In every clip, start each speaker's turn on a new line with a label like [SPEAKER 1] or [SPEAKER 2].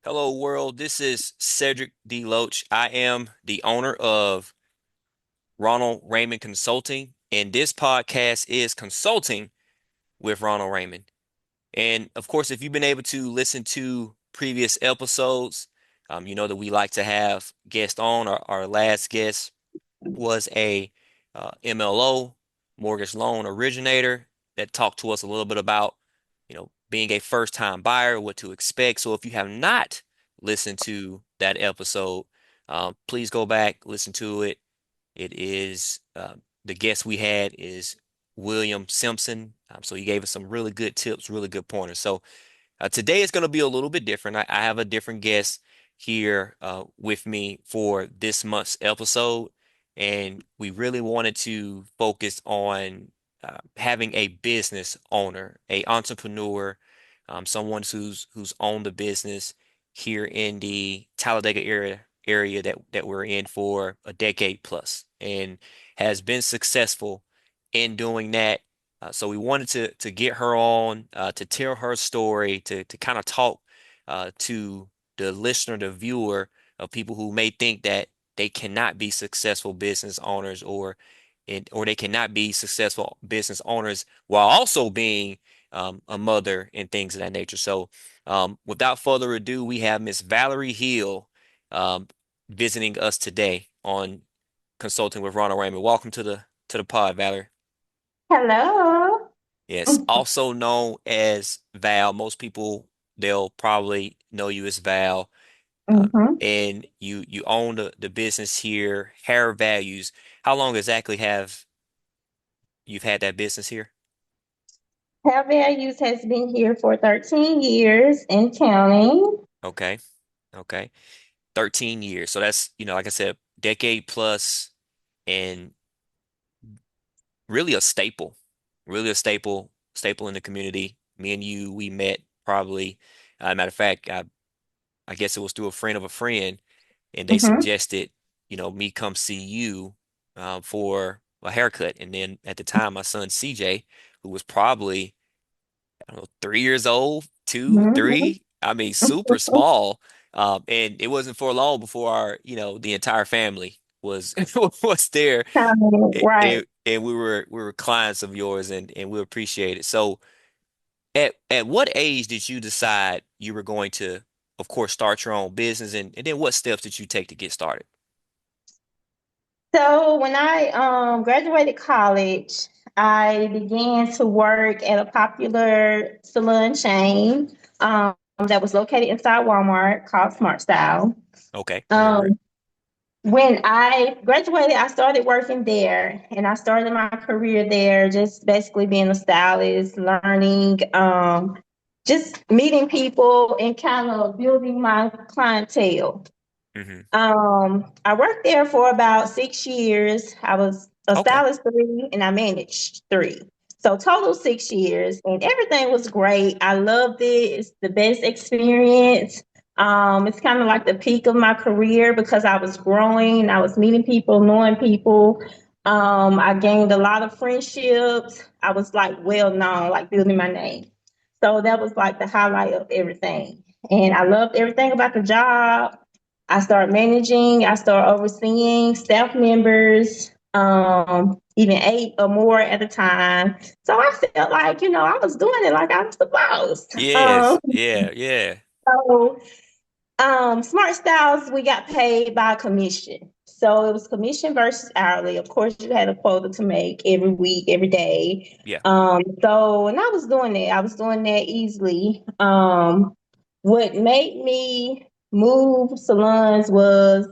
[SPEAKER 1] Hello, world. This is Cederic Deloach. I am the owner of Ronald Raymond Consulting, and this podcast is consulting with Ronald Raymond. And of course, if you've been able to listen to previous episodes, you know that we like to have guests on. Our last guest was a MLO, mortgage loan originator, that talked to us a little bit about, being a first-time buyer, what to expect. So if you have not listened to that episode, please go back, listen to it. It is the guest we had is William Simpson. So he gave us some really good tips, really good pointers. So today is going to be a little bit different. I have a different guest here with me for this month's episode, and we really wanted to focus on having a business owner, a entrepreneur, someone who's owned the business here in the Talladega area that we're in for a decade plus, and has been successful in doing that. So we wanted to get her on to tell her story, to kind of talk to the listener, the viewer of people who may think that they cannot be successful business owners, or they cannot be successful business owners while also being a mother and things of that nature. So without further ado, we have Miss Valerie Hill um, visiting us today on Consulting with Ronald Raymond. Welcome to the pod, Valerie.
[SPEAKER 2] Hello.
[SPEAKER 1] Yes, also known as Val. Most people, they'll probably know you as Val.
[SPEAKER 2] Mm-hmm.
[SPEAKER 1] And you own the business here, Hair Values. How long exactly have you've had that business here?
[SPEAKER 2] Have Values has been here for 13 years and counting.
[SPEAKER 1] Okay, okay. 13 years. So that's, like I said, decade plus, and really a staple. Really a staple in the community. Me and you, we met probably, matter of fact, I guess it was through a friend of a friend, and they
[SPEAKER 2] Mm-hmm.
[SPEAKER 1] suggested, me come see you for a haircut. And then at the time, my son CJ, who was probably, I don't know, 3 years old, two,
[SPEAKER 2] Mm-hmm.
[SPEAKER 1] three, I mean, super small. And it wasn't for long before the entire family was was there,
[SPEAKER 2] Right.
[SPEAKER 1] and we were clients of yours, and we appreciate it. So at what age did you decide you were going to, of course, start your own business, and then what steps did you take to get started?
[SPEAKER 2] So when I graduated college, I began to work at a popular salon chain that was located inside Walmart called Smart Style.
[SPEAKER 1] Okay, remember it.
[SPEAKER 2] Um, when I graduated, I started working there and I started my career there, just basically being a stylist, learning, just meeting people and kind of building my clientele.
[SPEAKER 1] Hmm.
[SPEAKER 2] I worked there for about 6 years. I was a
[SPEAKER 1] Okay.
[SPEAKER 2] stylist three and I managed three. So total 6 years and everything was great. I loved it. It's the best experience. It's kind of like the peak of my career because I was growing, I was meeting people, knowing people. I gained a lot of friendships. I was like well known, like building my name. So that was like the highlight of everything. And I loved everything about the job. I started managing, I started overseeing staff members, even eight or more at a time. So I felt like, I was doing it like I was the boss. Um,
[SPEAKER 1] Yes. Yeah. Yeah.
[SPEAKER 2] so Smart Styles, we got paid by commission. So it was commission versus hourly. Of course, you had a quota to make every week, every day.
[SPEAKER 1] Yeah.
[SPEAKER 2] And I was doing that. I was doing that easily. What made me move salons was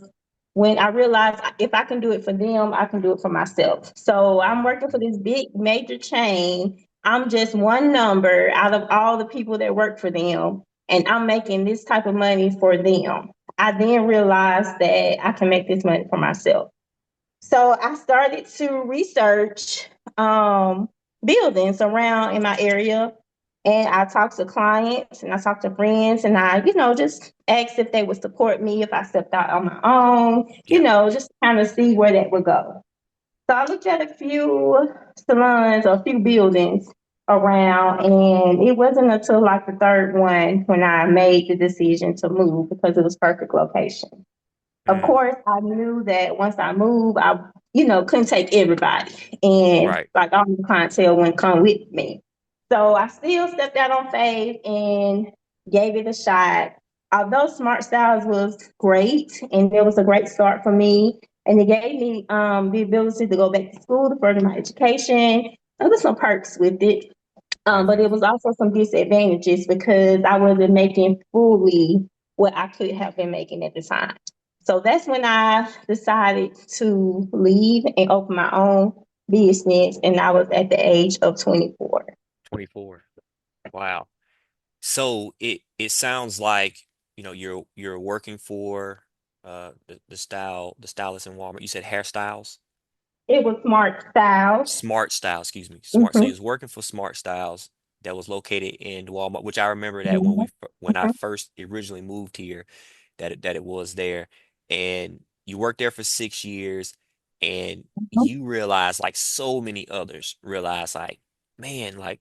[SPEAKER 2] when I realized if I can do it for them, I can do it for myself. So I'm working for
[SPEAKER 1] Mhm.
[SPEAKER 2] this big major chain. I'm just one number out of all the people that work for them, and I'm making this type of money for them. I then realized that I can make this money for myself. So I started to research buildings around in my area. And I talked to clients and I talked to friends and I, just asked if they would support me if I stepped out on my own,
[SPEAKER 1] Yeah.
[SPEAKER 2] just kind of see where that would go. So I looked at a few salons or a few buildings around, and it wasn't until like the third one when I made the decision to move because it was perfect location. Of
[SPEAKER 1] Mm,
[SPEAKER 2] course, I knew that once I moved, I couldn't take everybody, and
[SPEAKER 1] right.
[SPEAKER 2] like all the clientele wouldn't come with me. So I still stepped out on faith and gave it a shot. Although Smart Styles was great, and it was a great start for me, and it gave me the ability to go back to school to further my education. There was some perks with it, but
[SPEAKER 1] Hmm.
[SPEAKER 2] it was also some disadvantages because I wasn't making fully what I could have been making at the time. So that's when I decided to leave and open my own business, and I was at the age of 24.
[SPEAKER 1] 24. Wow. So it sounds like, you're working for the stylist in Walmart. You said hairstyles?
[SPEAKER 2] It was Smart Styles.
[SPEAKER 1] Smart Style, excuse me. Smart. So you
[SPEAKER 2] Mm-hmm.
[SPEAKER 1] was working for Smart Styles that was located in Walmart, which I remember that
[SPEAKER 2] Mm-hmm.
[SPEAKER 1] when I first originally moved here, that it was there. And you worked there for 6 years, and you realized, like so many others realize, like, man, like,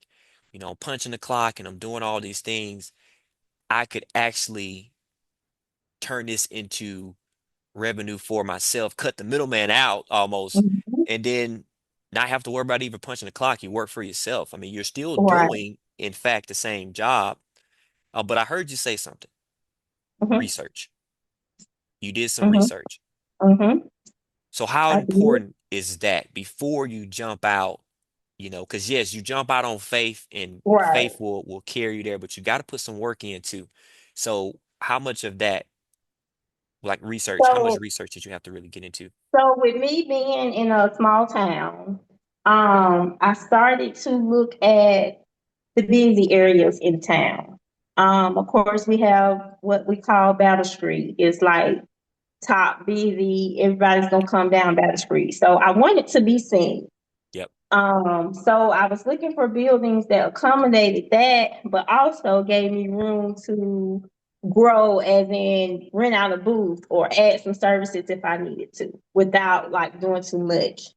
[SPEAKER 1] I'm punching the clock and I'm doing all these things. I could actually turn this into revenue for myself, cut the middleman out almost,
[SPEAKER 2] Mm-hmm.
[SPEAKER 1] and then not have to worry about even punching the clock. You work for yourself. I mean, you're still
[SPEAKER 2] Right.
[SPEAKER 1] doing, in fact, the same job. But I heard you say something.
[SPEAKER 2] Mm-hmm.
[SPEAKER 1] Research. You did some
[SPEAKER 2] Mm-hmm.
[SPEAKER 1] research.
[SPEAKER 2] Mm-hmm.
[SPEAKER 1] So how
[SPEAKER 2] I did.
[SPEAKER 1] important is that before you jump out? Because yes, you jump out on faith, and
[SPEAKER 2] Right.
[SPEAKER 1] faith will carry you there, but you got to put some work in too. So how much of that, like research, how much
[SPEAKER 2] So,
[SPEAKER 1] research did you have to really get into?
[SPEAKER 2] so with me being in a small town, I started to look at the busy areas in town. Of course, we have what we call Battle Street. It's like top busy. Everybody's gonna come down Battle Street. So I wanted to be seen.
[SPEAKER 1] Yep.
[SPEAKER 2] So I was looking for buildings that accommodated that, but also gave me room to grow, as in rent out a booth or add some services if I needed to, without like doing too much.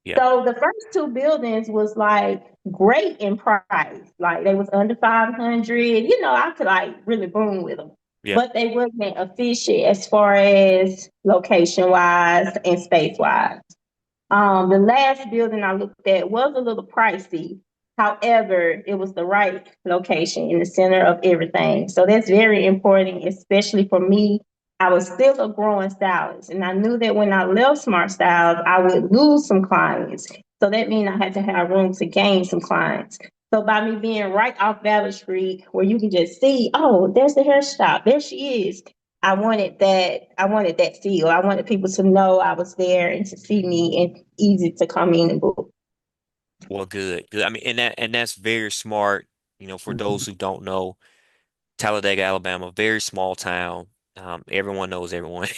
[SPEAKER 1] Yeah.
[SPEAKER 2] So the first two buildings was like great in price. Like they was under 500. I could like really boom with them.
[SPEAKER 1] Yeah.
[SPEAKER 2] But they wasn't efficient as far as location wise and space wise. The last building I looked at was a little pricey. However, it was the right location in the center of everything. So that's very important, especially for me. I was still a growing stylist, and I knew that when I left Smart Styles, I would lose some clients. So that means I had to have room to gain some clients. So by me being right off Valley Street, where you can just see, oh, there's the hair shop, there she is. I wanted that. I wanted that feel. I wanted people to know I was there and to see me and easy to come in and book.
[SPEAKER 1] Well, good, good. I mean, and that's very smart. For those who don't know, Talladega, Alabama, very small town. Everyone knows everyone,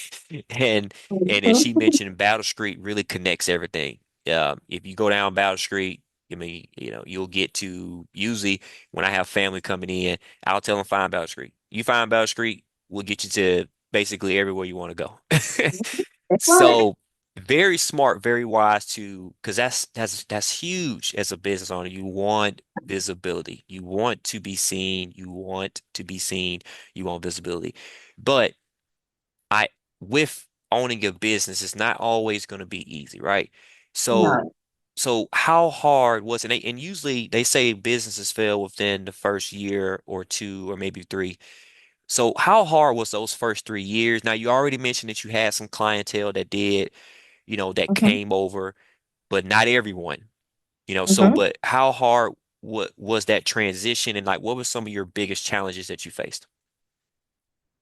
[SPEAKER 1] and as she
[SPEAKER 2] Mhm.
[SPEAKER 1] mentioned, Battle Street really connects everything. If you go down Battle Street, I mean, you'll get to usually when I have family coming in, I'll tell them find Battle Street. You find Battle Street, we'll get you to basically everywhere you want to go.
[SPEAKER 2] That's right.
[SPEAKER 1] So very smart, very wise to, because that's huge as a business owner. You want visibility. You want to be seen. You want to be seen. You want visibility. But I with owning a business, it's not always going to be easy, right? So
[SPEAKER 2] No.
[SPEAKER 1] so how hard was it? And usually they say businesses fail within the first year or two or maybe three. So how hard was those first 3 years? Now you already mentioned that you had some clientele that did, that
[SPEAKER 2] Mhm.
[SPEAKER 1] came over, but not everyone, so
[SPEAKER 2] Mhm.
[SPEAKER 1] but how hard was that transition, and like what were some of your biggest challenges that you faced?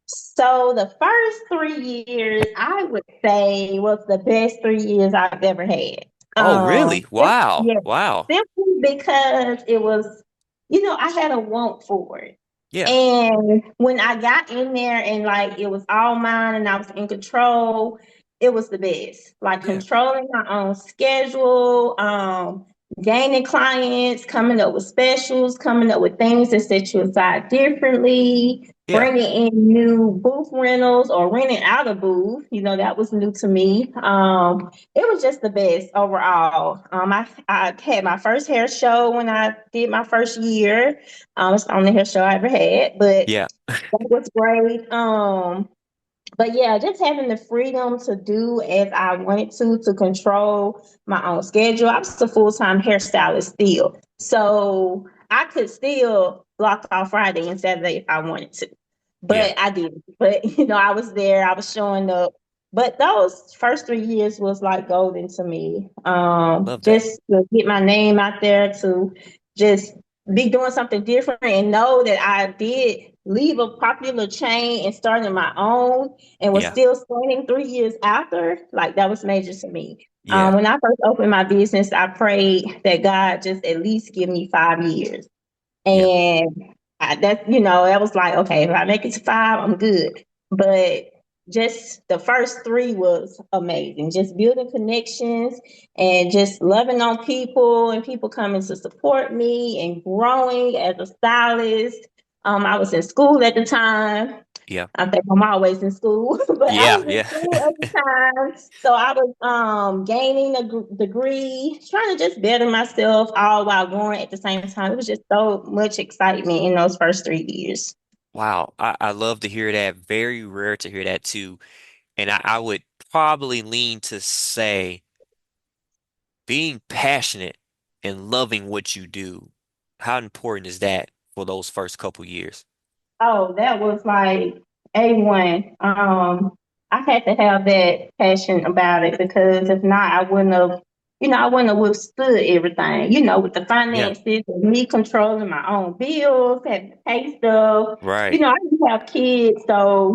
[SPEAKER 2] So the first 3 years, I would say, was the best 3 years I've ever had.
[SPEAKER 1] Oh, really? Wow.
[SPEAKER 2] Yeah,
[SPEAKER 1] Wow.
[SPEAKER 2] simply because it was, I had a want for it.
[SPEAKER 1] Yeah.
[SPEAKER 2] And when I got in there and like it was all mine and I was in control, it was the best. Like
[SPEAKER 1] Yeah.
[SPEAKER 2] controlling my own schedule, gaining clients, coming up with specials, coming up with things that set you aside differently.
[SPEAKER 1] Yeah.
[SPEAKER 2] bringing in new booth rentals or renting out a booth. That was new to me. It was just the best overall. I had my first hair show when I did my first year. It's the only hair show I ever had, but
[SPEAKER 1] Yeah.
[SPEAKER 2] that was great. But yeah, just having the freedom to do as I wanted to control my own schedule. I was a full time hairstylist still. So I could still block off Friday and Saturday if I wanted to.
[SPEAKER 1] Yeah.
[SPEAKER 2] But I didn't. But I was there, I was showing up. But those first 3 years was like golden to me.
[SPEAKER 1] Love that.
[SPEAKER 2] Just to get my name out there, to just be doing something different and know that I did leave a popular chain and starting my own and was
[SPEAKER 1] Yeah.
[SPEAKER 2] still standing 3 years after. Like that was major to me.
[SPEAKER 1] Yeah.
[SPEAKER 2] When I first opened my business, I prayed that God just at least give me 5 years.
[SPEAKER 1] Yeah.
[SPEAKER 2] And that was like, okay, if I make it to five, I'm good. But just the first three was amazing. Just building connections and just loving on people and people coming to support me and growing as a stylist. I was in school at the time.
[SPEAKER 1] Yeah.
[SPEAKER 2] I think I'm always in school, but I
[SPEAKER 1] Yeah.
[SPEAKER 2] was in
[SPEAKER 1] Yeah.
[SPEAKER 2] school at the time. So I was gaining a degree, trying to just better myself all while growing at the same time. It was just so much excitement in those first 3 years.
[SPEAKER 1] Wow. I love to hear that. Very rare to hear that too. And I would probably lean to say being passionate and loving what you do. How important is that for those first couple years?
[SPEAKER 2] Oh, that was like A1. I had to have that passion about it because if not, I wouldn't have withstood everything, with the
[SPEAKER 1] Yeah.
[SPEAKER 2] finances and me controlling my own bills, having to pay stuff.
[SPEAKER 1] Right.
[SPEAKER 2] I didn't have kids, so,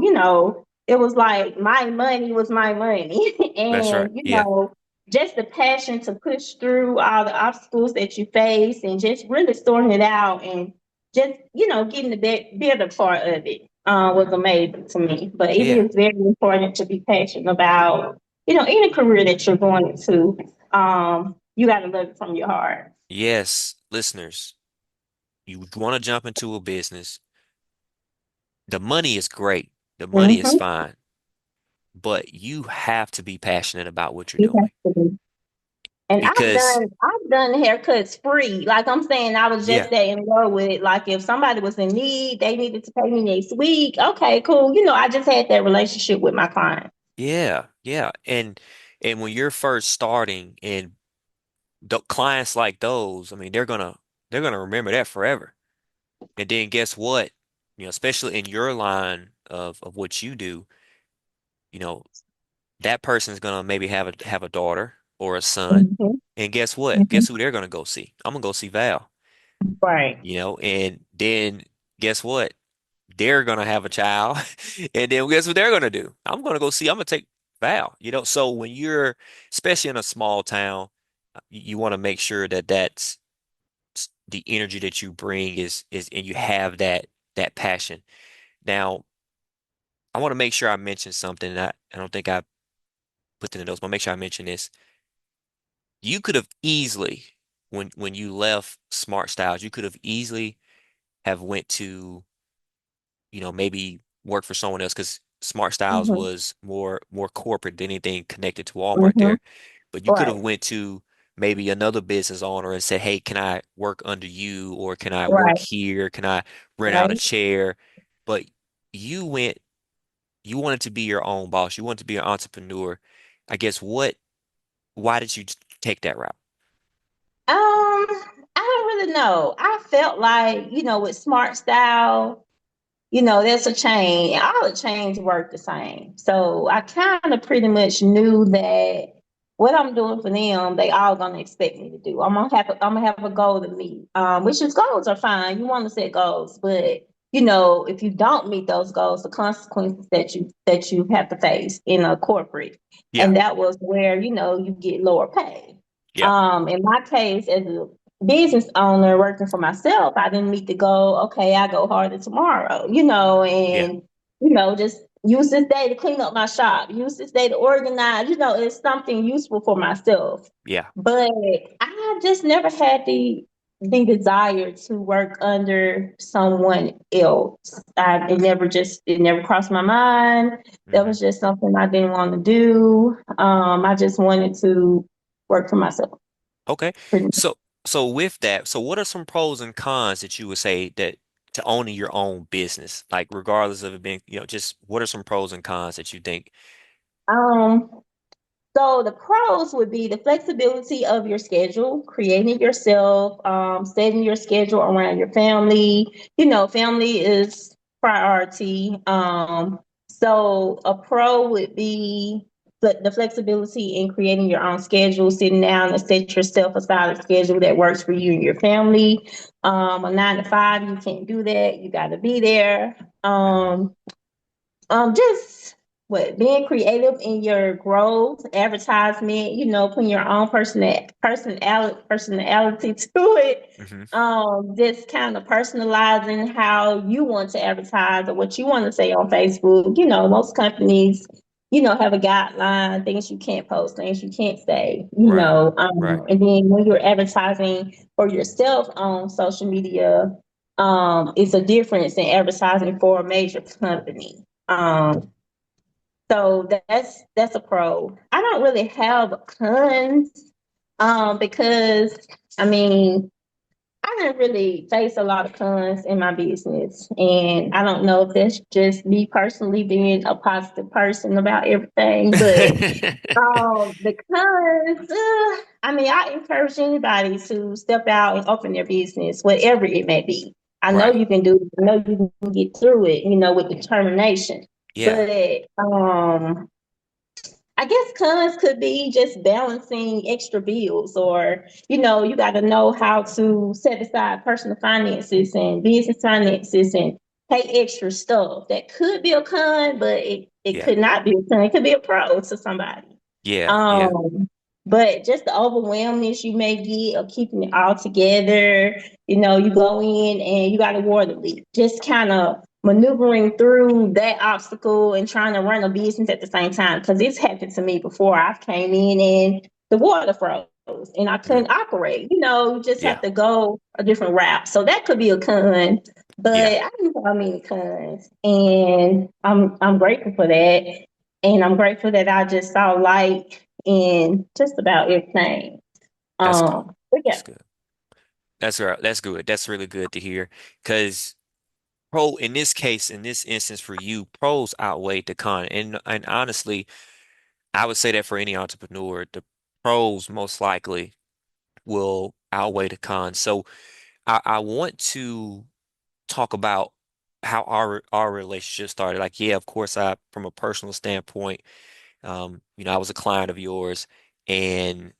[SPEAKER 2] it was like my money was my money.
[SPEAKER 1] That's right.
[SPEAKER 2] And,
[SPEAKER 1] Yeah.
[SPEAKER 2] just the passion to push through all the obstacles that you face and just really sorting it out and just getting the better part of it was amazing to me. But it
[SPEAKER 1] Yeah.
[SPEAKER 2] is very important to be passionate about any career that you're going into. You got to love it from your heart.
[SPEAKER 1] Yes, listeners, you want to jump into a business. The money is great. The money is
[SPEAKER 2] Mm-hmm.
[SPEAKER 1] fine, but you have to be passionate about what you're
[SPEAKER 2] You have
[SPEAKER 1] doing
[SPEAKER 2] to be. And
[SPEAKER 1] because
[SPEAKER 2] I've done haircuts free. Like I'm saying, I was
[SPEAKER 1] yeah,
[SPEAKER 2] just that in love with it. Like if somebody was in need, they needed to pay me next week. Okay, cool. I just had that relationship with my client.
[SPEAKER 1] yeah, yeah. And when you're first starting and the clients like those, I mean, they're gonna remember that forever. And then guess what? Especially in your line of what you do, you know, that person's gonna maybe have a daughter or a son.
[SPEAKER 2] Mm-hmm.
[SPEAKER 1] And guess what?
[SPEAKER 2] Mm-hmm.
[SPEAKER 1] Guess who they're gonna go see? I'm gonna go see Val.
[SPEAKER 2] Right.
[SPEAKER 1] And then guess what? They're gonna have a child, and then guess what they're gonna do? I'm gonna take Val. So when you're, especially in a small town, you want to make sure that that's the energy that you bring is and you have that passion. Now, I want to make sure I mention something that I don't think I put in the notes, but make sure I mention this. You could have easily, when you left Smart Styles, you could have easily have went to maybe work for someone else because Smart Styles
[SPEAKER 2] Mm-hmm.
[SPEAKER 1] was more corporate than anything connected to Walmart
[SPEAKER 2] Mm-hmm.
[SPEAKER 1] there. But you could
[SPEAKER 2] Right.
[SPEAKER 1] have went to maybe another business owner and said, "Hey, can I work under you, or can I work
[SPEAKER 2] Right.
[SPEAKER 1] here? Can I rent out a
[SPEAKER 2] Right.
[SPEAKER 1] chair?" But you went, you wanted to be your own boss. You wanted to be an entrepreneur. I guess why did you take that route?
[SPEAKER 2] I don't really know. I felt like, with Smart Style, there's a chain, and all the chains work the same. So I kind of pretty much knew that what I'm doing for them, they all gonna expect me to do. I'm gonna have a goal to meet. Which is goals are fine. You want to set goals, but if you don't meet those goals, the consequences that you have to face in a corporate,
[SPEAKER 1] Yeah,
[SPEAKER 2] and that was where you get lower pay.
[SPEAKER 1] yeah,
[SPEAKER 2] In my case, as a business owner working for myself, I didn't meet the goal. Okay, I go harder tomorrow,
[SPEAKER 1] yeah,
[SPEAKER 2] and just use this day to clean up my shop, use this day to organize, it's something useful for myself.
[SPEAKER 1] yeah,
[SPEAKER 2] But I just never had the the desire to work under someone else. It never crossed my mind. That
[SPEAKER 1] Hmm.
[SPEAKER 2] was just something I didn't want to do. I just wanted to work for myself.
[SPEAKER 1] Okay.
[SPEAKER 2] Pretty much.
[SPEAKER 1] So so with that, so what are some pros and cons that you would say that to owning your own business? Like regardless of it being, just what are some pros and cons that you think?
[SPEAKER 2] Um, So the pros would be the flexibility of your schedule, creating it yourself, setting your schedule around your family. You know, family is priority. So a pro would be the flexibility in creating your own schedule, sitting down and set yourself aside a schedule that works for you and your family. A 9 to 5, you can't do that. You got to be there.
[SPEAKER 1] Hmm.
[SPEAKER 2] Just what being creative in your growth, advertisement, putting your own personality to it.
[SPEAKER 1] Hmm.
[SPEAKER 2] Just kind of personalizing how you want to advertise or what you want to say on Facebook. Most companies, have a guideline, things you can't post, things you can't say,
[SPEAKER 1] Right. Right.
[SPEAKER 2] and then when you're advertising for yourself on social media, it's a difference in advertising for a major company. So that's a pro. I don't really have cons, because I mean I didn't really face a lot of cons in my business, and I don't know if that's just me personally being a positive person about everything, but the cons, I encourage anybody to step out and open their business, whatever it may be. I know
[SPEAKER 1] Right.
[SPEAKER 2] you can do it. I know you can get through it, with determination.
[SPEAKER 1] Yeah.
[SPEAKER 2] But I guess cons could be just balancing extra bills, or, you got to know how to set aside personal finances and business finances and pay extra stuff. That could be a con, but it
[SPEAKER 1] Yeah.
[SPEAKER 2] could not be a con. It could be a pro to somebody.
[SPEAKER 1] Yeah. Yeah.
[SPEAKER 2] Um, but just the overwhelmness you may get of keeping it all together, you go in and you got a water leak. Just kind of maneuvering through that obstacle and trying to run a business at the same time. Because it's happened to me before. I've came in and the water froze and I
[SPEAKER 1] Mhm.
[SPEAKER 2] couldn't operate. You just have
[SPEAKER 1] Yeah.
[SPEAKER 2] to go a different route. So that could be a con. But
[SPEAKER 1] Yeah.
[SPEAKER 2] I didn't have many cons, and I'm grateful for that. And I'm grateful that I just saw light in just about everything.
[SPEAKER 1] That's good.
[SPEAKER 2] But yeah.
[SPEAKER 1] That's good. That's right. That's good. That's really good to hear. Because pro in this case, in this instance for you, pros outweigh the con. And honestly, I would say that for any entrepreneur, the pros most likely will outweigh the cons. So I want to talk about how our relationship started. Like, yeah, of course, I from a personal standpoint, I was a client of yours, and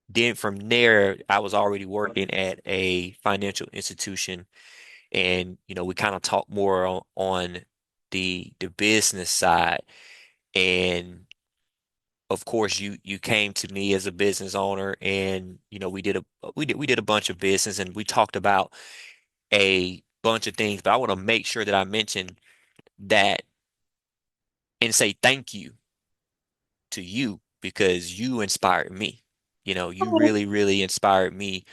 [SPEAKER 1] then from there, I was already working at a financial institution, and we kind of talked more on the business side. And of course, you came to me as a business owner, and we did a bunch of business, and we talked about a bunch of things. But I want to make sure that I mention that and say thank you to you because you inspired me. You really, really inspired me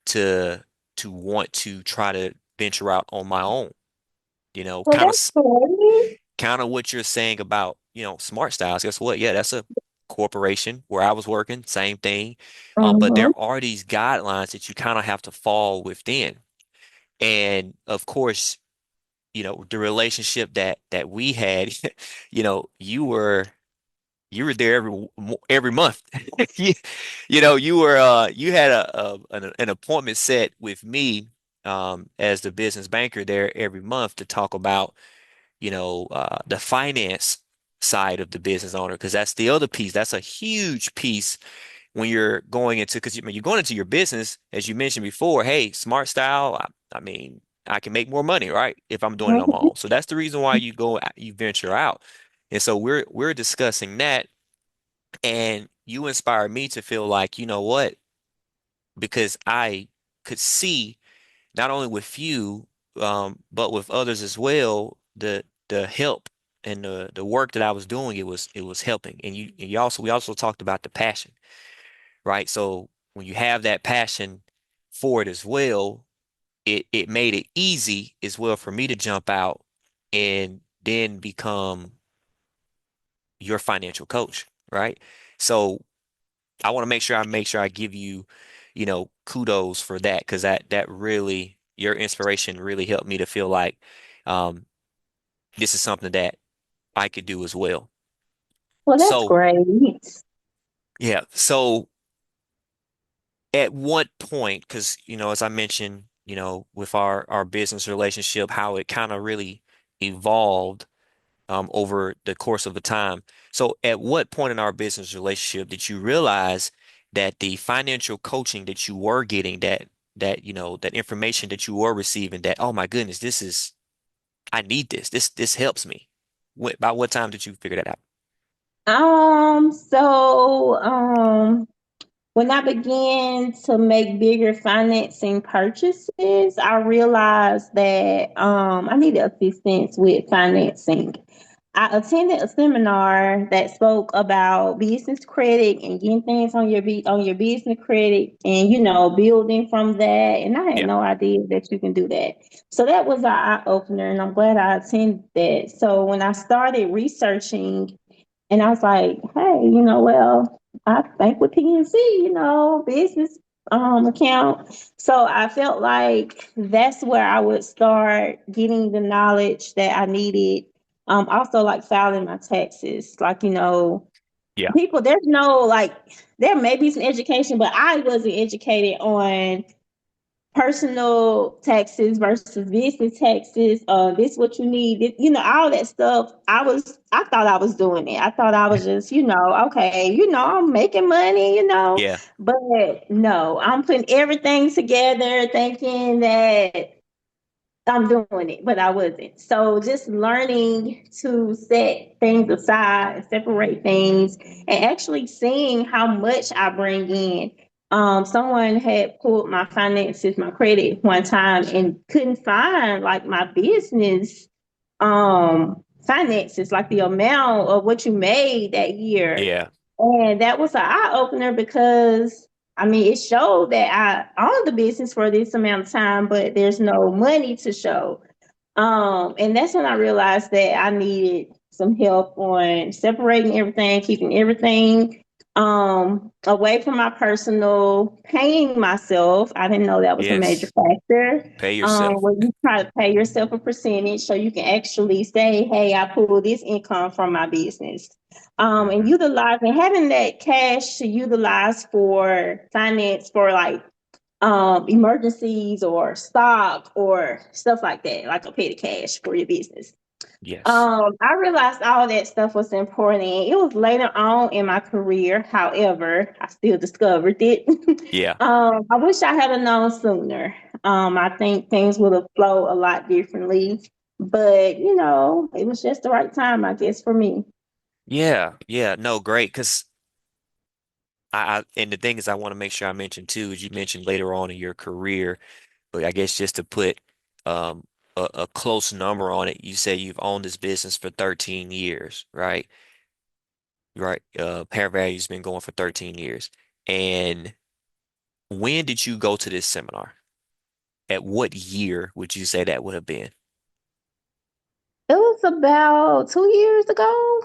[SPEAKER 1] to to want to try to venture out on my own.
[SPEAKER 2] Well, that's great.
[SPEAKER 1] Kind of what you're saying about, Smart Styles. Guess what? Yeah, that's a corporation where I was working, same thing. But
[SPEAKER 2] Mm-hmm.
[SPEAKER 1] there are these guidelines that you kind of have to fall within. And of course, the relationship that we had, you were there every month. You, you had an appointment set with me as the business banker there every month to talk about the finance side of the business owner, because that's the other piece. That's a huge piece when you're going into, because you're going into your business, as you mentioned before. Hey, smart style. I mean, I can make more money, right? If I'm doing it on my own. So that's the reason why you venture out. And so we're discussing that, and you inspired me to feel like, you know what? Because I could see not only with you, but with others as well, the help and the work that I was doing, it was helping. And we also talked about the passion, right? So when you have that passion for it as well, it made it easy as well for me to jump out and then become your financial coach, right? So I want to make sure I give you, kudos for that because that really your inspiration really helped me to feel like um this is something that I could do as well.
[SPEAKER 2] Well, that's
[SPEAKER 1] So
[SPEAKER 2] great.
[SPEAKER 1] yeah, so at what point, because as I mentioned, with our business relationship, how it kind of really evolved over the course of the time. So, at what point in our business relationship did you realize that the financial coaching that you were getting, that information that you were receiving, that oh my goodness, I need this. This helps me. By what time did you figure that out?
[SPEAKER 2] So when I began to make bigger financing purchases, I realized that I needed assistance with financing. I attended a seminar that spoke about business credit and getting things on on your business credit, and building from that. And I had
[SPEAKER 1] Yeah,
[SPEAKER 2] no idea that you can do that. So that was an eye opener, and I'm glad I attended that. So when I started researching, and I was like, hey, well, I bank with PNC, business account. So I felt like that's where I would start getting the knowledge that I needed. Also like filing my taxes. Like,
[SPEAKER 1] yeah,
[SPEAKER 2] people, there's no like there may be some education, but I wasn't educated on personal taxes versus business taxes. This what you need. All that stuff. I thought I was doing it. I thought I was just, okay, I'm making money,
[SPEAKER 1] yeah,
[SPEAKER 2] but no, I'm putting everything together, thinking that I'm doing it, but I wasn't. So just learning to set things aside, separate things, and actually seeing how much I bring in. Someone had pulled my finances, my credit one time, and couldn't find like my business finances, like the amount of what you made that year.
[SPEAKER 1] yeah,
[SPEAKER 2] And that was an eye opener because I mean, it showed that I owned the business for this amount of time, but there's no money to show. And that's when I realized that I needed some help on separating everything, keeping everything away from my personal, paying myself. I didn't know that was a major
[SPEAKER 1] yes.
[SPEAKER 2] factor.
[SPEAKER 1] Pay yourself.
[SPEAKER 2] Where you try to pay yourself a percentage so you can actually say, hey, I pull this income from my business. And
[SPEAKER 1] Hmm.
[SPEAKER 2] utilizing having that cash to utilize for finance for like emergencies or stock or stuff like that, like a petty cash for your business.
[SPEAKER 1] Yes.
[SPEAKER 2] I realized all that stuff was important. It was later on in my career, however, I still discovered it.
[SPEAKER 1] Yeah.
[SPEAKER 2] I wish I had known sooner. I think things would have flowed a lot differently, but it was just the right time, I guess, for me.
[SPEAKER 1] Yeah. Yeah. No, great. Because and the thing is, I want to make sure I mention too, is you mentioned later on in your career, but I guess just to put um, a close number on it, you say you've owned this business for 13 years, right? Right. Pair Value's been going for 13 years. And when did you go to this seminar? At what year would you say that would have been?
[SPEAKER 2] It was about 2 years ago.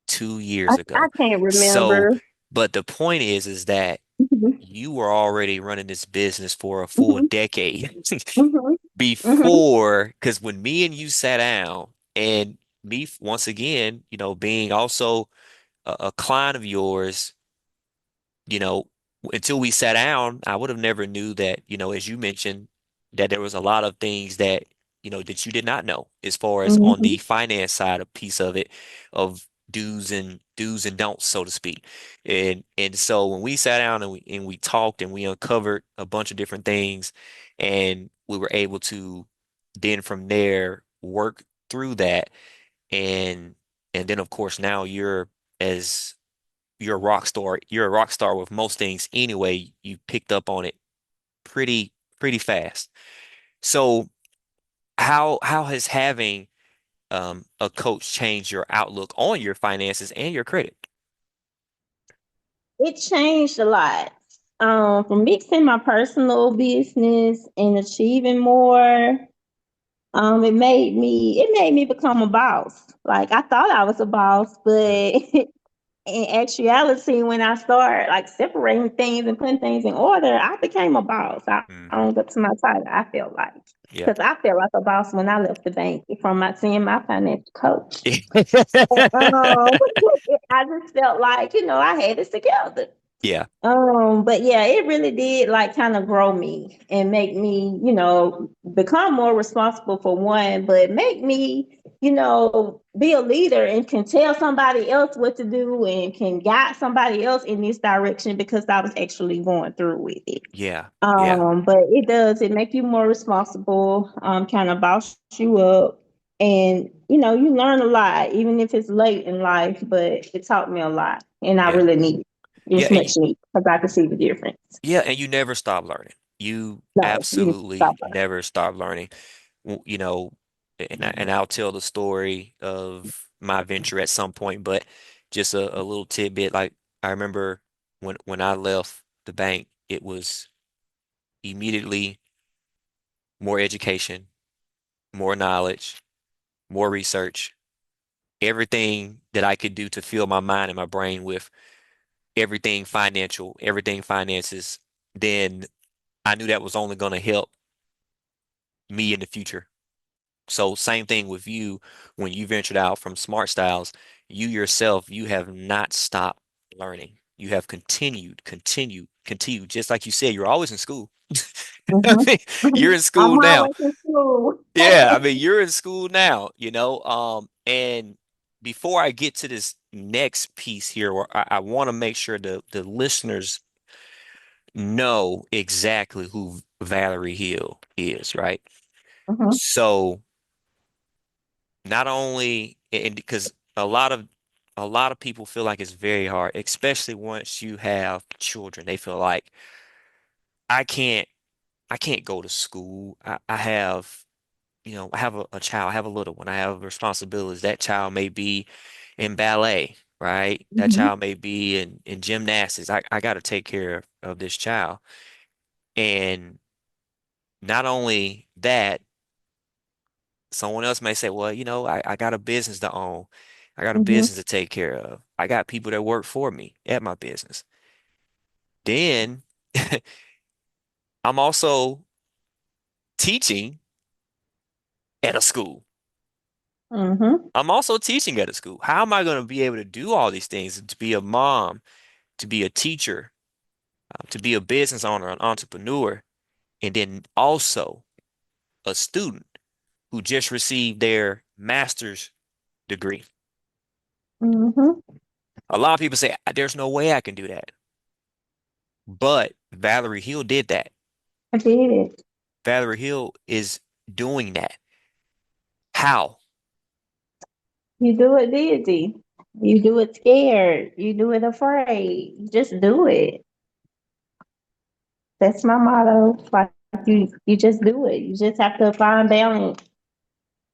[SPEAKER 1] 2 years
[SPEAKER 2] I
[SPEAKER 1] ago.
[SPEAKER 2] can't
[SPEAKER 1] So,
[SPEAKER 2] remember.
[SPEAKER 1] but the point is that
[SPEAKER 2] Mhm,
[SPEAKER 1] you were already running this business for a full
[SPEAKER 2] mhm,
[SPEAKER 1] decade
[SPEAKER 2] mhm, mhm.
[SPEAKER 1] before, because when me and you sat down, and me once again, being also a client of yours, you know, until we sat down, I would have never knew that, as you mentioned, that there was a lot of things that you did not know as far as on
[SPEAKER 2] Mhm.
[SPEAKER 1] the finance side of piece of it, of do's and don'ts, so to speak. And so when we sat down and we talked and we uncovered a bunch of different things, and we were able to then from there work through that, and and then of course now as you're a rock star. You're a rock star with most things anyway. You picked up on it pretty fast. So how has having a coach changed your outlook on your finances and your credit?
[SPEAKER 2] It changed a lot. from mixing my personal business and achieving more, it made me become a boss. Like I thought I was a boss,
[SPEAKER 1] Mm,
[SPEAKER 2] but in actuality, when I started like separating things and putting things in order, I became a boss. I
[SPEAKER 1] hmm.
[SPEAKER 2] owned up to my title. I felt like
[SPEAKER 1] Yeah.
[SPEAKER 2] because I felt like a boss when I left the bank from my seeing my financial coach. Um, I just felt like I had it together.
[SPEAKER 1] Yeah.
[SPEAKER 2] But yeah, it really did like kind of grow me and make me, become more responsible for one, but make me, be a leader and can tell somebody else what to do and can guide somebody else in this direction because I was actually going through with it.
[SPEAKER 1] Yeah. Yeah.
[SPEAKER 2] But it make you more responsible, kind of boss you up. And you learn a lot, even if it's late in life, but it taught me a lot. And I
[SPEAKER 1] Yeah.
[SPEAKER 2] really need it.
[SPEAKER 1] Yeah.
[SPEAKER 2] It's much needed because I can see the difference.
[SPEAKER 1] Yeah, and you never stop learning. You
[SPEAKER 2] No, you need to
[SPEAKER 1] absolutely
[SPEAKER 2] stop
[SPEAKER 1] never stop learning. You know, and I'll tell the story of my venture at some point, but just a little tidbit. Like I remember when I left the bank, it was immediately more education, more knowledge, more research, everything that I could do to fill my mind and my brain with everything financial, everything finances. Then I knew that was only going to help me in the future. So same thing with you when you ventured out from Smart Styles, you yourself, you have not stopped learning. You have continued. Just like you said, you're always in school. I
[SPEAKER 2] it.
[SPEAKER 1] mean, you're
[SPEAKER 2] Hmm.
[SPEAKER 1] in
[SPEAKER 2] I'm
[SPEAKER 1] school now.
[SPEAKER 2] always in school.
[SPEAKER 1] Yeah, I mean, you're in school now, and before I get to this next piece here, where I want to make sure the listeners know exactly who Valerie Hill is, right?
[SPEAKER 2] Hmm.
[SPEAKER 1] So not only and because a lot of people feel like it's very hard, especially once you have children. They feel like I can't I can't go to school. I have I have a child, I have a little one, I have responsibilities. That child may be in ballet, right? That
[SPEAKER 2] Hmm.
[SPEAKER 1] child may be in gymnastics. I got to take care of this child. And not only that, someone else may say, well, I got a business to own. I got a
[SPEAKER 2] Hmm.
[SPEAKER 1] business to take care of. I got people that work for me at my business. Then I'm also teaching at a school.
[SPEAKER 2] Hmm.
[SPEAKER 1] I'm also teaching at a school. How am I going to be able to do all these things? To be a mom, to be a teacher, to be a business owner, an entrepreneur, and then also a student who just received their master's degree.
[SPEAKER 2] Hmm.
[SPEAKER 1] A lot of people say, there's no way I can do that. But Valerie Hill did that.
[SPEAKER 2] I did it.
[SPEAKER 1] Valerie Hill is doing that. How?
[SPEAKER 2] You do it busy. You do it scared. You do it afraid. You just do it. That's my motto. Like you just do it. You just have to find balance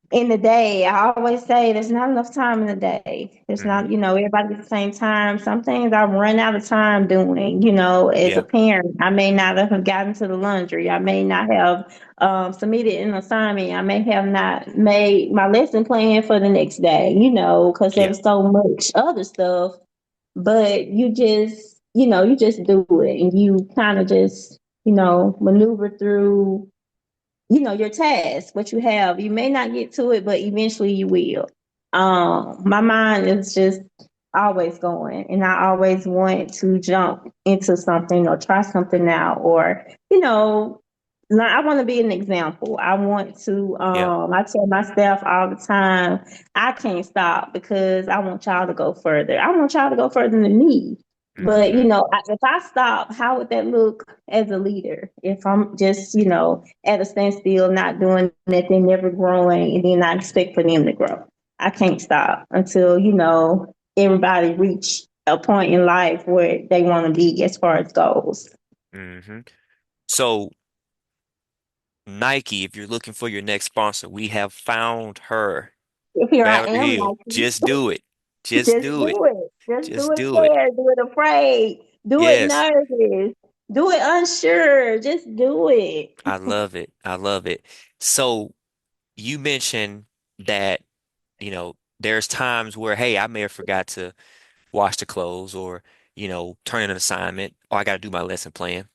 [SPEAKER 2] in the day. I always say there's not enough time in the day. There's
[SPEAKER 1] Hmm.
[SPEAKER 2] not, everybody at the same time. Some things I run out of time doing, as a
[SPEAKER 1] Yeah.
[SPEAKER 2] parent. I may not have gotten to the laundry. I may not have submitted an assignment. I may have not made my lesson plan for the next day, because there
[SPEAKER 1] Yeah.
[SPEAKER 2] was so much other stuff. But you just do it and you kind of just, maneuver through your task, what you have. You may not get to it, but eventually you will. My mind is just always going, and I always want to jump into something or try something out, or I want to be an example. I want to.
[SPEAKER 1] Yeah.
[SPEAKER 2] I tell my staff all the time, I can't stop because I want y'all to go further. I want y'all to go further than me. But
[SPEAKER 1] Hmm.
[SPEAKER 2] if I stop, how would that look as a leader? If I'm just, at a standstill, not doing nothing, never growing, and then I expect for them to grow. I can't stop until, everybody reach a point in life where they want to be as far as goals.
[SPEAKER 1] Hmm. So Nike, if you're looking for your next sponsor, we have found her.
[SPEAKER 2] Here I
[SPEAKER 1] Valerie
[SPEAKER 2] am,
[SPEAKER 1] Hill.
[SPEAKER 2] Nike.
[SPEAKER 1] Just do it. Just
[SPEAKER 2] Just
[SPEAKER 1] do it.
[SPEAKER 2] do it. Just do
[SPEAKER 1] Just
[SPEAKER 2] it
[SPEAKER 1] do it.
[SPEAKER 2] scared, do it afraid, do it
[SPEAKER 1] Yes.
[SPEAKER 2] nervous. Do it unsure. Just do it.
[SPEAKER 1] I love it. I love it. So you mentioned that, there's times where, hey, I may have forgot to wash the clothes or, turn in an assignment or I got to do my lesson plan,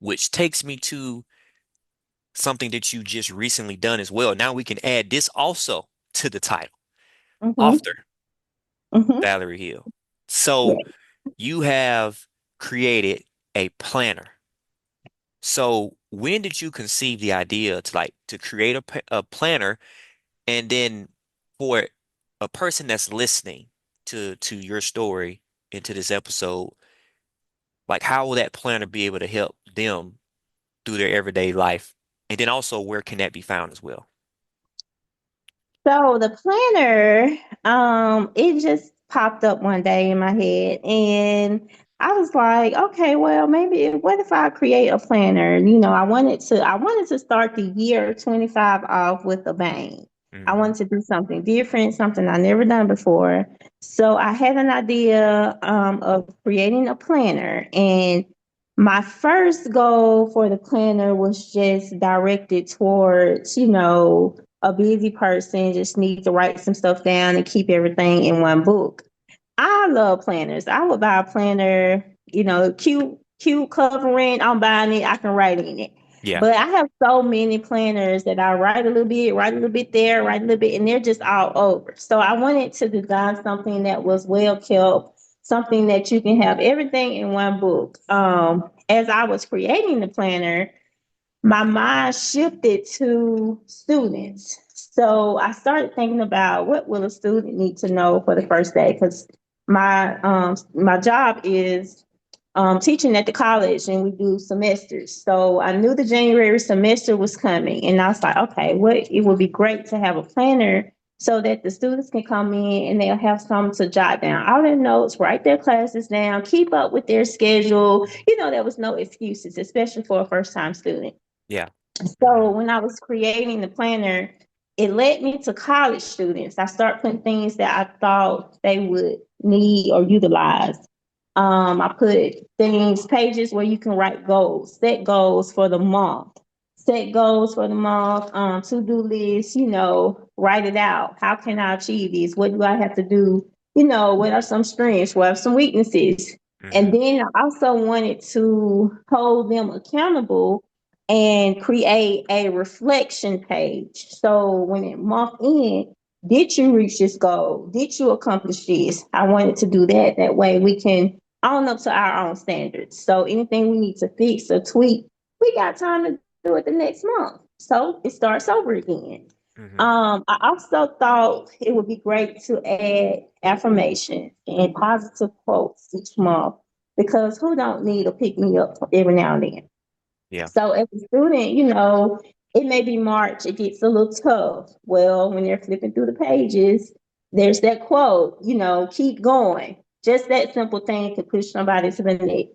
[SPEAKER 1] which takes me to something that you just recently done as well. Now we can add this also to the title,
[SPEAKER 2] Mm-hmm.
[SPEAKER 1] author
[SPEAKER 2] Mm-hmm.
[SPEAKER 1] Valerie Hill. So
[SPEAKER 2] Yeah.
[SPEAKER 1] you have created a planner. So when did you conceive the idea to create a planner and then for a person that's listening to your story and to this episode, like how will that planner be able to help them through their everyday life? And then also where can that be found as well?
[SPEAKER 2] So the planner, it just popped up one day in my head, and I was like, okay, well, maybe what if I create a planner? I wanted to start the year 25 off with a bang. I
[SPEAKER 1] Hmm.
[SPEAKER 2] wanted to do something different, something I never done before. So I had an idea of creating a planner, and my first goal for the planner was just directed towards, a busy person just needs to write some stuff down and keep everything in one book. I love planners. I would buy a planner, cute covering. I'm buying it. I can write in it.
[SPEAKER 1] Yeah.
[SPEAKER 2] But I have so many planners that I write a little bit there, write a little bit, and they're just all over. So I wanted to design something that was well kept, something that you can have everything in one book. As I was creating the planner, my mind shifted to students. So I started thinking about what will a student need to know for the first day, because my job is teaching at the college and we do semesters. So I knew the January semester was coming, and I was like, okay, what it would be great to have a planner so that the students can come in and they'll have something to jot down all their notes, write their classes down, keep up with their schedule. There was no excuses, especially for a first time student.
[SPEAKER 1] Yeah.
[SPEAKER 2] So
[SPEAKER 1] Hmm.
[SPEAKER 2] when I was creating the planner, it led me to college students. I started putting things that I thought they would need or utilize. I put pages where you can write goals, set goals for the month, to-do lists, write it out. How can I achieve this? What do I have to do? What are some strengths? What are some weaknesses? And
[SPEAKER 1] Hmm.
[SPEAKER 2] then I also wanted to hold them accountable and create a reflection page. So when it month in, did you reach this goal? Did you accomplish this? I wanted to do that. That way we can own up to our own standards. So anything we need to fix or tweak, we got time to do it the next month. So it starts over again.
[SPEAKER 1] Hmm.
[SPEAKER 2] I also thought it would be great to add affirmation and positive quotes each month, because who don't need a pick me up every now and then?
[SPEAKER 1] Yeah.
[SPEAKER 2] So as a student, it may be March, it gets a little tough. Well, when they're flipping through the pages, there's that quote, keep going. Just that simple thing can push somebody to the next.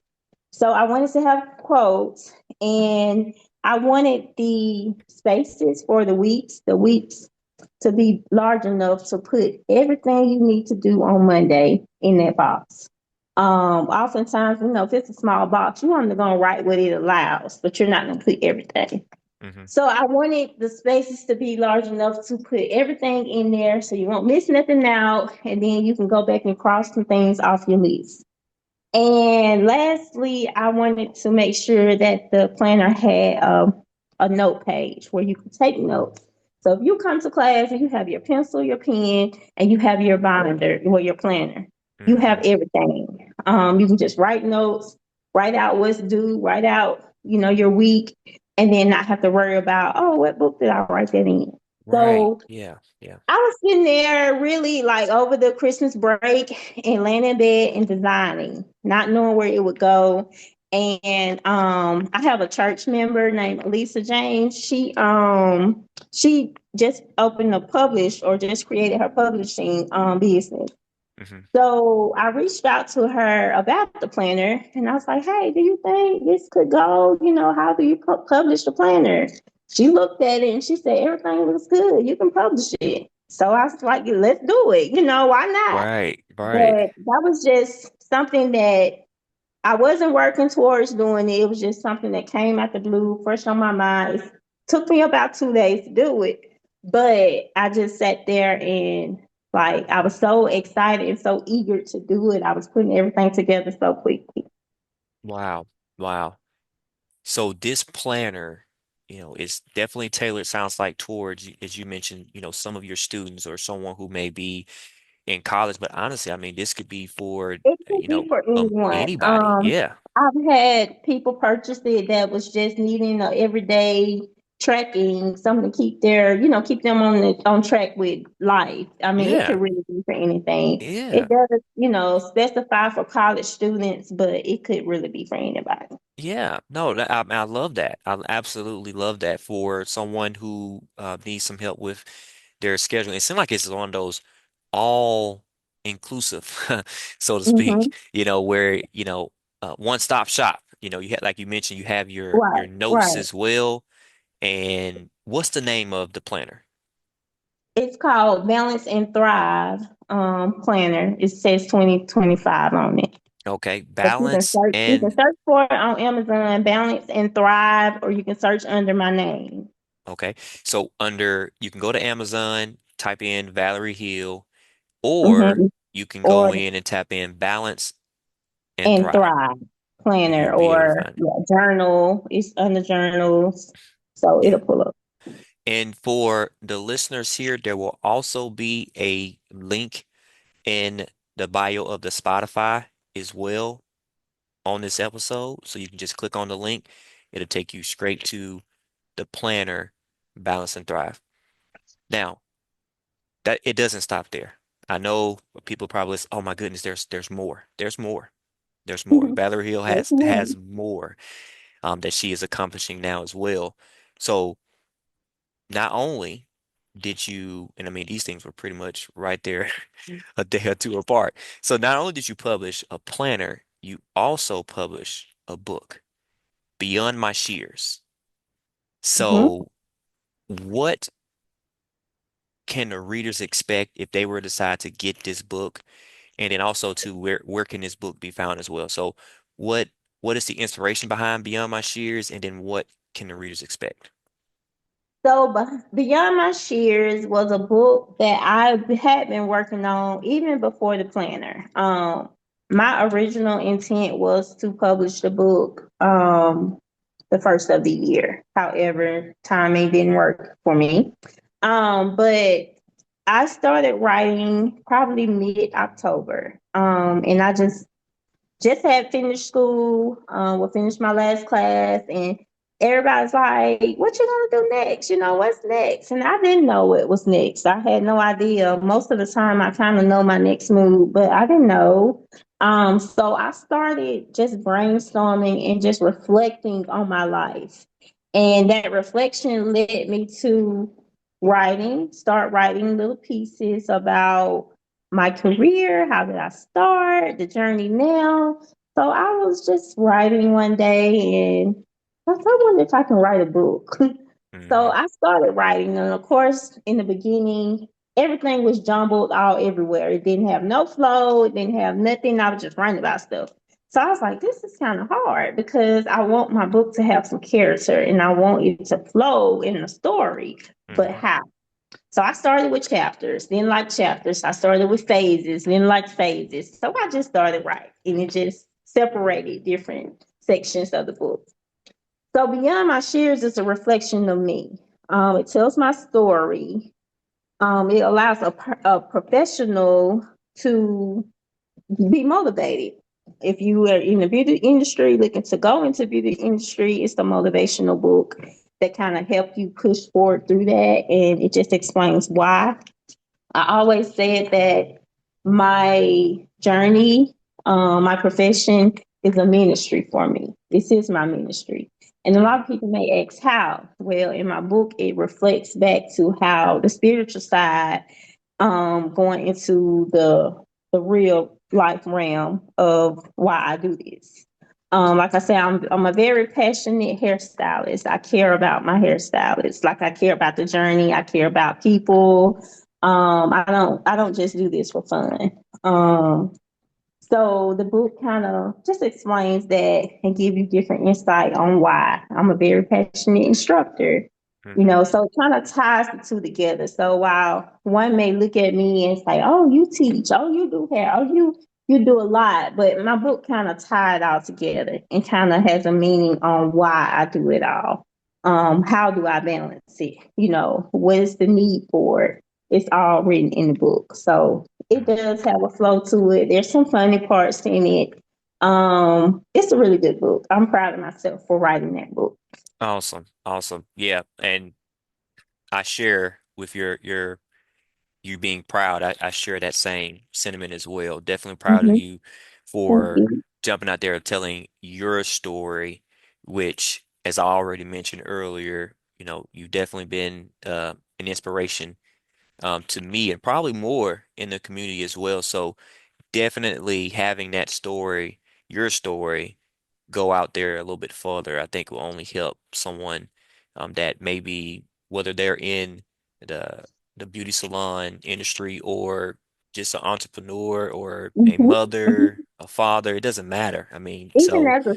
[SPEAKER 2] So I wanted to have quotes, and I wanted the spaces for the weeks to be large enough to put everything you need to do on Monday in that box. Oftentimes, if it's a small box, you're only gonna write what it allows, but you're not gonna put everything.
[SPEAKER 1] Hmm.
[SPEAKER 2] So I wanted the spaces to be large enough to put everything in there so you won't miss nothing out, and then you can go back and cross some things off your list. And lastly, I wanted to make sure that the planner had a note page where you can take notes. So if you come to class and you have your pencil, your pen, and you have your binder or your planner, you have
[SPEAKER 1] Hmm.
[SPEAKER 2] everything. You can just write notes, write out what's due, write out, your week, and then not have to worry about, oh, what book did I write that in?
[SPEAKER 1] Right.
[SPEAKER 2] So
[SPEAKER 1] Yeah. Yeah.
[SPEAKER 2] I was sitting there really like over the Christmas break and laying in bed and designing, not knowing where it would go. And I have a church member named Elisa James. She just opened a publish or just created her publishing business.
[SPEAKER 1] Hmm.
[SPEAKER 2] So I reached out to her about the planner, and I was like, hey, do you think this could go? How do you publish the planner? She looked at it and she said, everything looks good. You can publish it. So I was like, let's do it. Why not?
[SPEAKER 1] Right. Right.
[SPEAKER 2] But that was just something that I wasn't working towards doing it. It was just something that came out the blue, fresh on my mind. It took me about 2 days to do it, but I just sat there and like I was so excited and so eager to do it. I was putting everything together so quickly.
[SPEAKER 1] Wow. Wow. So this planner, is definitely tailored, sounds like towards, as you mentioned, some of your students or someone who may be in college. But honestly, I mean, this could be for,
[SPEAKER 2] It could be for anyone.
[SPEAKER 1] anybody. Yeah.
[SPEAKER 2] I've had people purchase it that was just needing a everyday tracking, something to keep keep them on track with life. I mean, it
[SPEAKER 1] Yeah.
[SPEAKER 2] could really be for anything.
[SPEAKER 1] Yeah.
[SPEAKER 2] It does, specify for college students, but it could really be for anybody.
[SPEAKER 1] Yeah, no, I love that. I absolutely love that for someone who needs some help with their schedule. It seems like it's one of those all inclusive, so to
[SPEAKER 2] Hmm.
[SPEAKER 1] speak, where, one-stop shop. You have, like you mentioned, you have your
[SPEAKER 2] Right,
[SPEAKER 1] notes
[SPEAKER 2] right.
[SPEAKER 1] as well. And what's the name of the planner?
[SPEAKER 2] It's called Balance and Thrive Planner. It says 2025 on it.
[SPEAKER 1] Okay,
[SPEAKER 2] But
[SPEAKER 1] balance
[SPEAKER 2] you can
[SPEAKER 1] and
[SPEAKER 2] search for it on Amazon, Balance and Thrive, or you can search under my name.
[SPEAKER 1] okay. So under you can go to Amazon, type in Valerie Hill, or
[SPEAKER 2] Hmm.
[SPEAKER 1] you can
[SPEAKER 2] Or
[SPEAKER 1] go in and tap in balance and
[SPEAKER 2] and
[SPEAKER 1] thrive,
[SPEAKER 2] Thrive
[SPEAKER 1] and
[SPEAKER 2] Planner
[SPEAKER 1] you'll be able to
[SPEAKER 2] or
[SPEAKER 1] find it.
[SPEAKER 2] yeah, Journal. It's under journals, so
[SPEAKER 1] Yeah.
[SPEAKER 2] it'll pull up.
[SPEAKER 1] And for the listeners here, there will also be a link in the bio of the Spotify as well on this episode. So you can just click on the link. It'll take you straight to the planner, Balance and Thrive. Now, that it doesn't stop there. I know people probably, oh my goodness, there's more. There's more. There's more. Valerie Hill
[SPEAKER 2] That's
[SPEAKER 1] has
[SPEAKER 2] me.
[SPEAKER 1] more that she is accomplishing now as well. So not only did you, and I mean, these things were pretty much right there a day or two apart. So not only did you publish a planner, you also publish a book, Beyond My Shears.
[SPEAKER 2] Hmm.
[SPEAKER 1] So what can the readers expect if they were to decide to get this book? And then also to where can this book be found as well? So what what is the inspiration behind Beyond My Shears, and then what can the readers expect?
[SPEAKER 2] So, Beyond My Shears was a book that I had been working on even before the planner. My original intent was to publish the book the first of the year. However, timing didn't work for me. But I started writing probably mid October, and I just had finished school, finished my last class, and everybody's like, "What you gonna do next? What's next?" And I didn't know what was next. I had no idea. Most of the time, I kind of know my next move, but I didn't know. So I started just brainstorming and just reflecting on my life, and that reflection led me to start writing little pieces about my career, how did I start, the journey now. So I was just writing one day and I thought, I wonder if I can write a book. So
[SPEAKER 1] Hmm.
[SPEAKER 2] I started writing. And of course, in the beginning, everything was jumbled all everywhere. It didn't have no flow, it didn't have nothing. I was just writing about stuff. So I was like, this is kind of hard because I want my book to have some character and I want it to flow in the story. But
[SPEAKER 1] Hmm.
[SPEAKER 2] how? So I started with chapters, then like chapters. I started with phases, then like phases. So I just started writing, and it just separated different sections of the book. So Beyond My Shears is a reflection of me. It tells my story. It allows a professional to be motivated. If you are in the beauty industry, looking to go into beauty industry, it's the motivational book that kind of help you push forward through that, and it just explains why. I always said that my journey, my profession is a ministry for me. This is my ministry. And a lot of
[SPEAKER 1] Hmm.
[SPEAKER 2] people may ask how. Well, in my book, it reflects back to how the spiritual side, going into the real life realm of why I do this. Like I said, I'm a very passionate hairstylist. I care about my hairstylist. Like I care about the journey. I care about people. I don't just do this for fun. Um, So the book kind of just explains that and give you different insight on why. I'm a very passionate instructor,
[SPEAKER 1] Hmm.
[SPEAKER 2] so it kind of ties the two together. So while one may look at me and say, "Oh, you teach, oh, you do hair, oh, you do a lot," but my book kind of tie it all together and kind of has a meaning on why I do it all. How do I balance it? What is the need for it? It's all written in the book. So it does have a flow to it. There's some funny parts in it. It's a really good book. I'm proud of myself for writing that book.
[SPEAKER 1] Awesome. Awesome. Yeah. And I share with your you being proud. I share that same sentiment as well. Definitely proud of
[SPEAKER 2] Mm-hmm.
[SPEAKER 1] you
[SPEAKER 2] Thank
[SPEAKER 1] for
[SPEAKER 2] you.
[SPEAKER 1] jumping out there and telling your story, which, as I already mentioned earlier, you've definitely been an inspiration to me and probably more in the community as well. So definitely having that story, your story, go out there a little bit further, I think will only help someone that maybe whether they're in the the beauty salon industry or just an entrepreneur or a
[SPEAKER 2] Mm-hmm.
[SPEAKER 1] mother, a father, it doesn't matter. I mean,
[SPEAKER 2] Even
[SPEAKER 1] so
[SPEAKER 2] as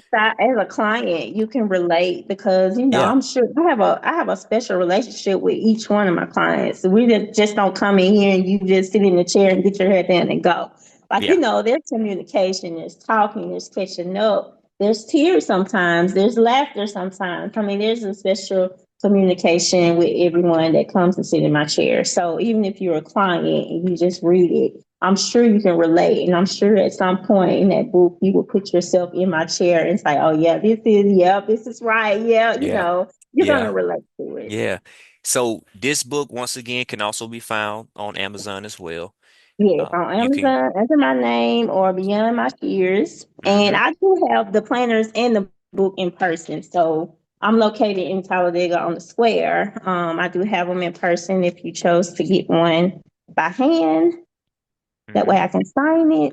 [SPEAKER 2] a client, you can relate because
[SPEAKER 1] yeah,
[SPEAKER 2] I'm sure I have a special relationship with each one of my clients. We just don't come in here and you just sit in the chair and get your head down and go. Like
[SPEAKER 1] yeah,
[SPEAKER 2] there's communication, there's talking, there's catching up, there's tears sometimes, there's laughter sometimes. I mean, there's a special communication with everyone that comes to sit in my chair. So even if you're a client and you just read it, I'm sure you can relate. And I'm sure at some point in that book, you will put yourself in my chair and say, oh, yeah, this is right. Yeah,
[SPEAKER 1] yeah,
[SPEAKER 2] you're going to
[SPEAKER 1] yeah,
[SPEAKER 2] relate to it.
[SPEAKER 1] yeah. So this book once again can also be found on Amazon as well.
[SPEAKER 2] Yes, on
[SPEAKER 1] You can.
[SPEAKER 2] Amazon under my name or Beyond My Shears. And
[SPEAKER 1] Hmm.
[SPEAKER 2] I do have the planners and the book in person. So I'm located in Talladega on the square. I do have them in person if you chose to get one by hand. That way
[SPEAKER 1] Hmm.
[SPEAKER 2] I can sign it.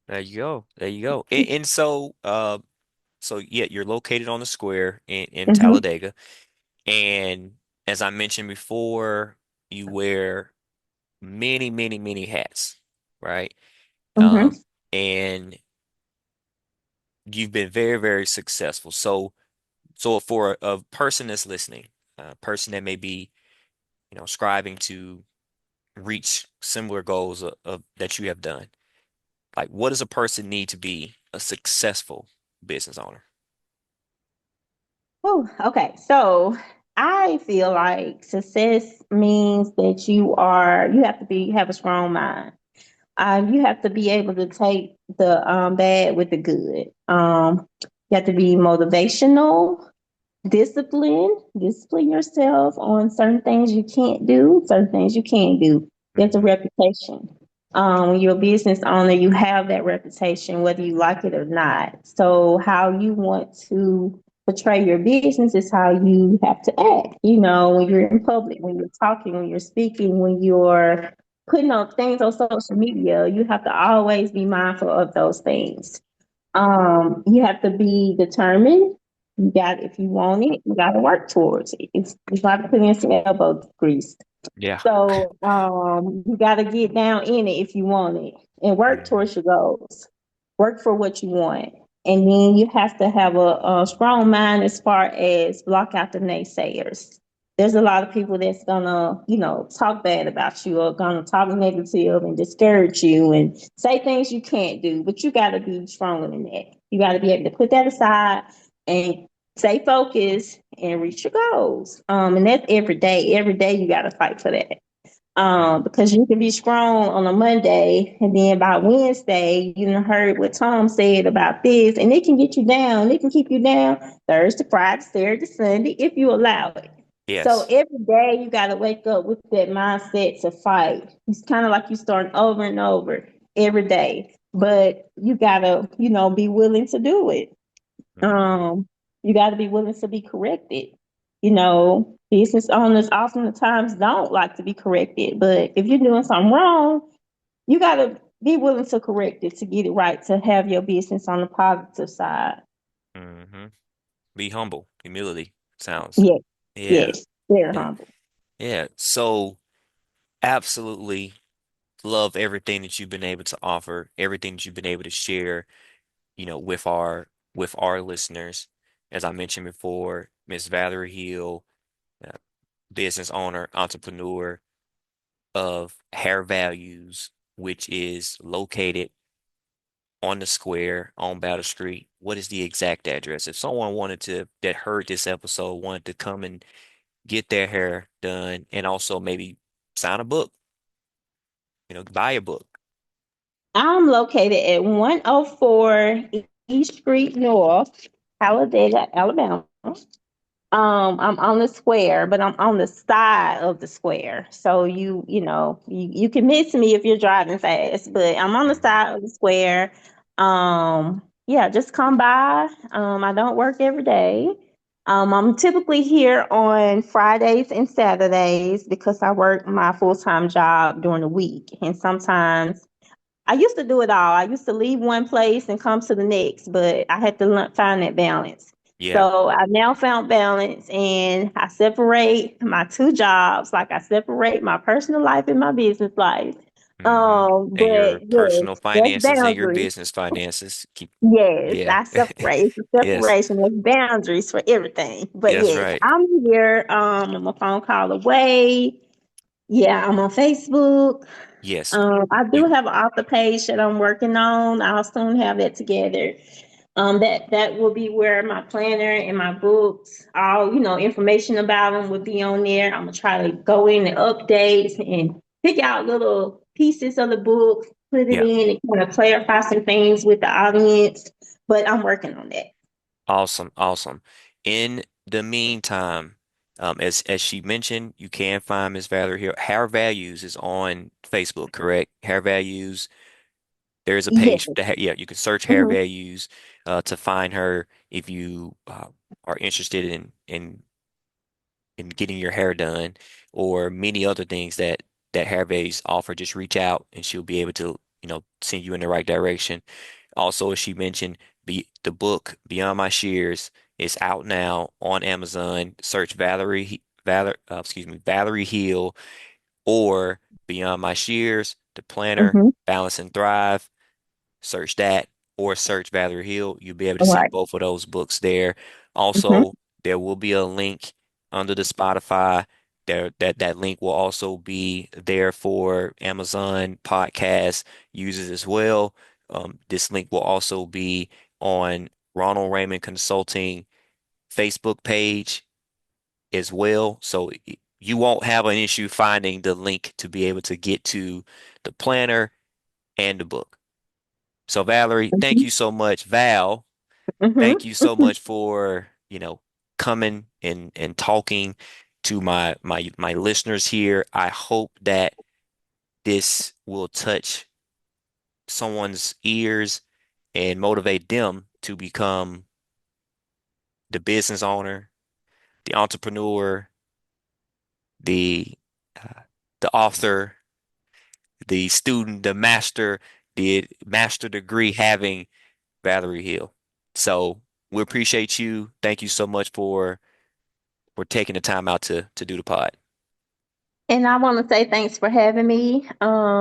[SPEAKER 1] There you go. There you go. And so, so yeah, you're located on the square in
[SPEAKER 2] Hmm.
[SPEAKER 1] Talladega. And as I mentioned before, you wear many, many, many hats, right?
[SPEAKER 2] Hmm.
[SPEAKER 1] And you've been very, very successful. So for a person that's listening, a person that may be, striving to reach similar goals of that you have done, like what does a person need to be a successful business owner?
[SPEAKER 2] Oh, okay. So I feel like success means that you have to have a strong mind. You have to be able to take the bad with the good. You have to be motivational, discipline yourself on certain things you can't do, certain things you can do. There's a
[SPEAKER 1] Hmm.
[SPEAKER 2] reputation. When you're a business owner, you have that reputation, whether you like it or not. So, how you want to portray your business is how you have to act. When you're in public, when you're talking, when you're speaking, when you're putting on things on social media, you have to always be mindful of those things. You have to be determined. If you want it, you got to work towards it. It's like putting some elbow grease.
[SPEAKER 1] Yeah.
[SPEAKER 2] So you got to get down in it if you want it and work
[SPEAKER 1] Hmm.
[SPEAKER 2] towards your goals. Work for what you want. And then you have to have a strong mind as far as block out the naysayers. There's a lot of people that's gonna, talk bad about you or gonna talk negative and discourage you and say things you can't do. But you got to be stronger than that. You got to be able to put that aside and stay focused and reach your goals. And that's every day. Every day you got to fight for that. Because you can be strong on a Monday and then by Wednesday, you done heard what Tom said about this, and it can get you down. It can keep you down Thursday, Friday, Saturday, Sunday, if you allow it. So
[SPEAKER 1] Yes.
[SPEAKER 2] every day you got to wake up with that mindset to fight. It's kind of like you starting over and over every day, but you got to, be willing to do it.
[SPEAKER 1] Hmm.
[SPEAKER 2] Um, you got to be willing to be corrected. Business owners oftentimes don't like to be corrected, but if you're doing something wrong, you got to be willing to correct it to get it right to have your business on the positive side.
[SPEAKER 1] Hmm. Be humble. Humility sounds.
[SPEAKER 2] Yes,
[SPEAKER 1] Yeah.
[SPEAKER 2] yes, very
[SPEAKER 1] Yeah.
[SPEAKER 2] humble.
[SPEAKER 1] Yeah. So absolutely love everything that you've been able to offer, everything that you've been able to share, with our listeners. As I mentioned before, Miss Valerie Hill, uh, business owner, entrepreneur of Hair Values, which is located on the square on Battle Street. What is the exact address? If someone that heard this episode, wanted to come and get their hair done and also maybe sign a book, buy a book.
[SPEAKER 2] I'm located at 104 East Street North, Talladega, Alabama. I'm on the square, but I'm on the side of the square. So you can miss me if you're driving fast, but I'm on the
[SPEAKER 1] Mhm.
[SPEAKER 2] side of the square. Yeah, just come by. I don't work every day. I'm typically here on Fridays and Saturdays because I work my full-time job during the week. And sometimes I used to do it all. I used to leave one place and come to the next, but I had to find that balance.
[SPEAKER 1] Yeah.
[SPEAKER 2] So I've now found balance and I separate my two jobs, like I separate my personal life and my business life.
[SPEAKER 1] hmm And
[SPEAKER 2] But
[SPEAKER 1] your personal
[SPEAKER 2] yes, that's
[SPEAKER 1] finances and your
[SPEAKER 2] boundaries.
[SPEAKER 1] business finances keep,
[SPEAKER 2] Yes,
[SPEAKER 1] yeah.
[SPEAKER 2] I separate. It's a
[SPEAKER 1] Yes.
[SPEAKER 2] separation. There's boundaries for everything. But
[SPEAKER 1] Yes,
[SPEAKER 2] yes,
[SPEAKER 1] right.
[SPEAKER 2] I'm here. I'm a phone call away. Yeah, I'm on Facebook.
[SPEAKER 1] Yes.
[SPEAKER 2] I do
[SPEAKER 1] You
[SPEAKER 2] have an author page that I'm working on. I'll soon have that together. That will be where my planner and my books, all information about them will be on there. I'm gonna try to go in and update and pick out little pieces of the book, put it
[SPEAKER 1] yeah.
[SPEAKER 2] in, and kind of clarify some things with the audience. But I'm working on that.
[SPEAKER 1] Awesome. Awesome. In the meantime, as she mentioned, you can find Miss Valerie here. Hair Values is on Facebook, correct? Hair Values. There's a
[SPEAKER 2] Yes.
[SPEAKER 1] page yeah, you can search Hair
[SPEAKER 2] Mhm.
[SPEAKER 1] Values to find her if you are interested in getting your hair done or many other things that Hair Values offer. Just reach out and she'll be able to, send you in the right direction. Also, as she mentioned, the book Beyond My Shears is out now on Amazon. Search Valerie Hill or Beyond My Shears, The Planner,
[SPEAKER 2] Mhm.
[SPEAKER 1] Balance and Thrive. Search that or search Valerie Hill. You'll be able to
[SPEAKER 2] All
[SPEAKER 1] see
[SPEAKER 2] right.
[SPEAKER 1] both of those books there.
[SPEAKER 2] Mhm.
[SPEAKER 1] Also, there will be a link under the Spotify. That link will also be there for Amazon podcast users as well. This link will also be on Ronald Raymond Consulting Facebook page as well. So you won't have an issue finding the link to be able to get to the planner and the book. So Valerie, thank
[SPEAKER 2] Mhm.
[SPEAKER 1] you so much. Val, thank
[SPEAKER 2] Mhm.
[SPEAKER 1] you so much for, coming and talking to my listeners here. I hope that this will touch someone's ears and motivate them to become the business owner, the entrepreneur, the uh, the author, the student, the master degree having Valerie Hill. So we appreciate you. Thank you so much for taking the time out to do the pod.
[SPEAKER 2] And I want to say thanks for having me.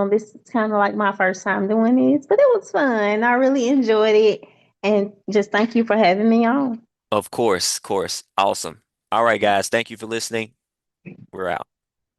[SPEAKER 2] This is kind of like my first time doing this, but it was fun. I really enjoyed it. And just thank you for having me on.
[SPEAKER 1] Of course, of course. Awesome. All right, guys. Thank you for listening. We're out.